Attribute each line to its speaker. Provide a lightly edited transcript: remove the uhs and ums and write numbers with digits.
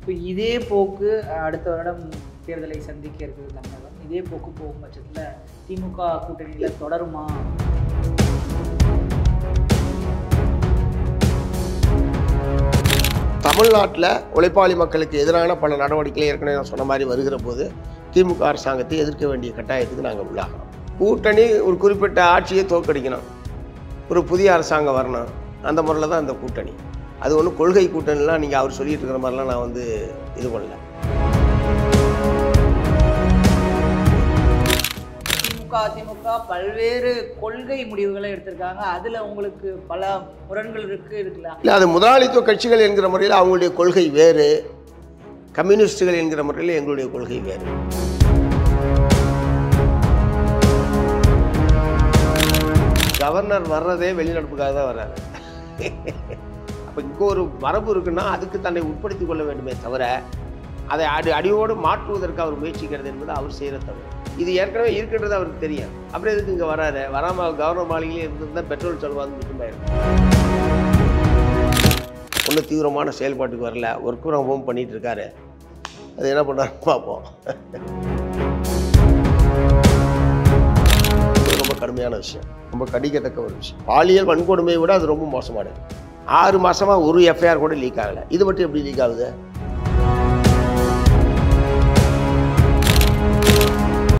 Speaker 1: இப்போ இதே போக்கு அடுத்த வருடம் தேர்தலை சந்திக்க இருக்குது தமிழகம். இதே போக்கு போகும் பட்சத்தில் திமுக கூட்டணியில் தொடருமா?
Speaker 2: தமிழ்நாட்டில் உழைப்பாளி மக்களுக்கு எதிரான பல நடவடிக்கைகள் ஏற்கனவே நான் சொன்ன மாதிரி வருகிற போது திமுக அரசாங்கத்தை எதிர்க்க வேண்டிய கட்டாயத்துக்கு நாங்கள் உள்ளாகிறோம். கூட்டணி ஒரு குறிப்பிட்ட ஆட்சியை தோற்கடிக்கணும், ஒரு புதிய அரசாங்கம் வரணும், அந்த முறையில் தான் அந்த கூட்டணி. அது ஒன்றும் கொள்கை கூட்டணிலாம் நீங்கள் அவர் சொல்லிட்டு இருக்கிற மாதிரிலாம் நான் இது பண்ணல.
Speaker 1: அதிமுக பல்வேறு கொள்கை முடிவுகளை எடுத்திருக்காங்க. அதில் உங்களுக்கு பல முரண்கள் இருக்கலாம்.
Speaker 2: இல்லை, அது முதலாளித்துவ கட்சிகள் என்கிற முறையில் அவங்களுடைய கொள்கை வேறு, கம்யூனிஸ்டுகள் என்கிற முறையில் எங்களுடைய கொள்கை வேறு. கவர்னர் வர்றதே வெளிநடப்புக்காக தான் வர்றாரு. அப்போ இங்கே ஒரு மரபு இருக்குன்னா அதுக்கு தன்னை உட்படுத்தி கொள்ள வேண்டுமே தவிர அதை அடியோடு மாற்றுவதற்கு அவர் முயற்சிக்கிறது என்பது அவர் செய்கிற தவறு. இது ஏற்கனவே இருக்கின்றது அவருக்கு தெரியும். அப்புறம் எதுக்கு இங்கே வராரு? வராமல் கவர்னர் மாளிகையிலே இருந்திருந்தால் பெட்ரோல் செலவாக மிச்சமாயிருக்கும். ஒன்றும் தீவிரமான செயல்பாட்டுக்கு வரல, ஒர்க் ஃப்ரம் ஹோம் பண்ணிகிட்டு இருக்காரு. அது என்ன பண்ணுறாருன்னு பார்ப்போம். ரொம்ப கடுமையான விஷயம், ரொம்ப கடிக்கத்தக்க ஒரு விஷயம். பாலியல் வன்கொடுமையை விட அது ரொம்ப மோசமானது. 6 மாதமாக ஒரு எஃப்ஐஆர் கூட லீக் ஆகலை. இது மட்டும் எப்படி லீக் ஆகுது?